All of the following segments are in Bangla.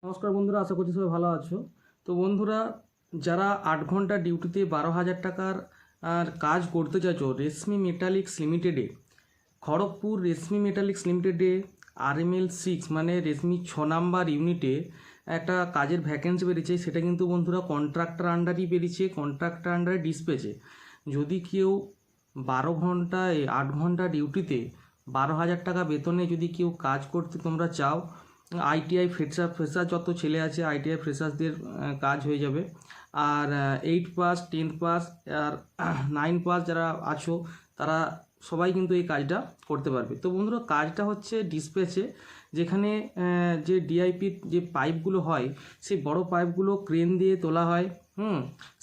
নমস্কার বন্ধুরা, আশা করছি সবাই ভালো আছো। তো বন্ধুরা, যারা 8 ঘন্টা ডিউটিতে 12,000 টাকার কাজ করতে চাইছো রেশমি মেটালিক্স লিমিটেডে, খড়গপুর রেশমি মেটালিক্স লিমিটেডে RML6 মানে রেশমি 6 নাম্বার ইউনিটে একটা কাজের ভ্যাকেন্সি বেরিয়েছে। সেটা কিন্তু বন্ধুরা কন্ট্রাক্টর আন্ডারই বেরিয়েছে, কন্ট্রাক্টর আন্ডারে ডিসপ্যাচে। যদি কেউ 12 ঘন্টায় 8 ঘন্টা ডিউটিতে 12,000 টাকা বেতনে যদি কেউ কাজ করতে তোমরা চাও, ITI ফ্রেশার যত ছেলে আছে ITI ফ্রেশার্সদের কাজ হয়ে যাবে। আর 8 পাস 10 পাস আর 9 পাস যারা আছো তারা সবাই কিন্তু এই কাজটা করতে পারবে। তো বন্ধুরা, কাজটা হচ্ছে ডিসপ্যাচে, যেখানে যে ডিআইপির যে পাইপগুলো হয় সেই বড় পাইপগুলো ক্রেন দিয়ে তোলা হয়।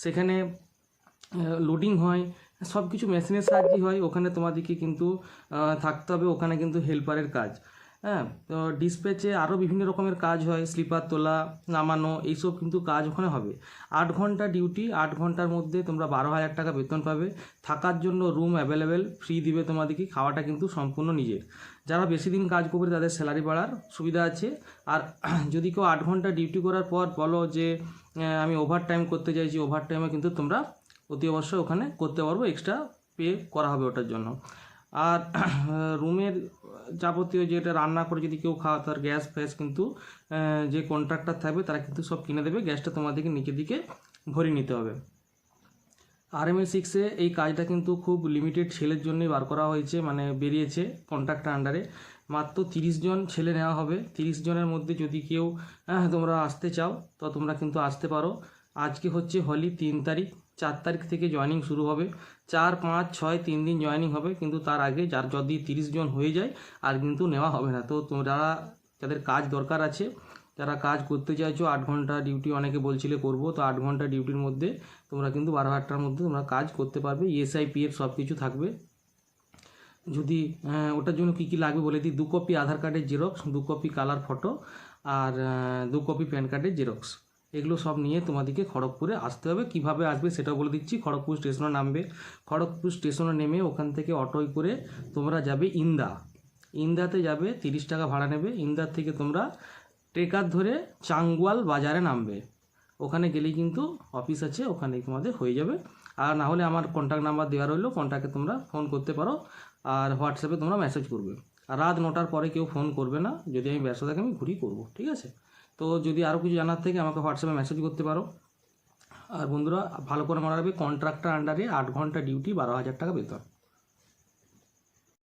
সেখানে লোডিং হয়, সব কিছু মেশিনের সাহায্যে হয়। ওখানে তোমাদেরকে কিন্তু থাকতে হবে, ওখানে কিন্তু হেল্পারের কাজ। হ্যাঁ, তো ডিসপ্যাচে আরও বিভিন্ন রকমের কাজ হয়, স্লিপার তোলা, নামানো, এইসব কিন্তু কাজ ওখানে হবে। 8 ঘন্টা ডিউটি, 8 ঘন্টার মধ্যে তোমরা 12,000 টাকা বেতন পাবে। থাকার জন্য রুম অ্যাভেলেবেল ফ্রি দিবে তোমাদেরকে, খাওয়াটা কিন্তু সম্পূর্ণ নিজের। যারা বেশি দিন কাজ করবে তাদের স্যালারি বাড়ার সুবিধা আছে। আর যদি কেউ 8 ঘন্টা ডিউটি করার পর বলো যে আমি ওভার টাইম করতে চাইছি, ওভার টাইমে কিন্তু তোমরা অতি অবশ্যই ওখানে করতে পারবো, এক্সট্রা পে করা হবে ওটার জন্য। আর রুমের যাবতীয় যেটা রান্না করে যদি কেউ খাওয়া, তার গ্যাস ফ্যাস কিন্তু যে কন্ট্রাক্টর থাকবে তারা কিন্তু সব কিনে দেবে। গ্যাসটা তোমাদেরকে নিচের দিকে ভরিয়ে নিতে হবে। RML6-এ এই কাজটা কিন্তু খুব লিমিটেড ছেলের জন্যই বার করা হয়েছে, মানে বেরিয়েছে কন্ট্রাক্টর আন্ডারে। মাত্র 30 জন ছেলে নেওয়া হবে। 30 জনের মধ্যে যদি কেউ তোমরা আসতে চাও তো তোমরা কিন্তু আসতে পারো। আজকে হচ্ছে হোলি 3 তারিখ, 4 তারিখ থেকে জয়েনিং শুরু হবে। 4, 5, 6 3 দিন জয়েনিং হবে, কিন্তু তার আগে যদি 30 জন হয়ে যায় আর কিন্তু নেওয়া হবে না। তো তোমরা যাদের কাজ দরকার আছে, যারা কাজ করতে চাইছো, 8 ঘন্টা ডিউটি অনেকে বলছিলে করবো, তো 8 ঘন্টা ডিউটির মধ্যে তোমরা কিন্তু 12,000 টাকার মধ্যে তোমরা কাজ করতে পারবে। ESI PF সব কিছু থাকবে। যদি ওটার জন্য কী কী লাগবে বলে দিই, 2 কপি আধার কার্ডের জেরক্স, 2 কপি কালার ফটো, আর 2 কপি প্যান কার্ডের জেরক্স। এগুলো সব নিয়ে তোমাদেরকে খড়গপুরে আসতে হবে। কিভাবে আসবে সেটাও বলে দিচ্ছি। খড়গপুর স্টেশনে নামবে, খড়গপুর স্টেশনে নেমে ওখান থেকে অটোয় করে তোমরা যাবে ইন্দাতে যাবে, 30 টাকা ভাড়া নেবে। ইন্দার থেকে তোমরা ট্রেকার ধরে চাঙ্গুয়াল বাজারে নামবে। ওখানে গেলেই কিন্তু অফিস আছে, ওখানেই তোমাদের হয়ে যাবে। আর না হলে আমার কন্ট্যাক্ট নাম্বার দেওয়া রইলো, কন্ট্যাক্টে তোমরা ফোন করতে পারো, আর হোয়াটসঅ্যাপে তোমরা মেসেজ করবে। আর রাত 9টার পরে কেউ ফোন করবে না, যদি আমি ব্যস্ত থাকি আমি ঘুরি করবো, ঠিক আছে? তো যদি আরও কিছু জানার থেকে আমাকে হোয়াটসঅ্যাপে মেসেজ করতে পারো। আর বন্ধুরা, ভালো করে মনে রাখবে, কন্ট্রাক্টর আন্ডারে 8 ঘন্টা ডিউটি, 12,000 টাকা বেতন।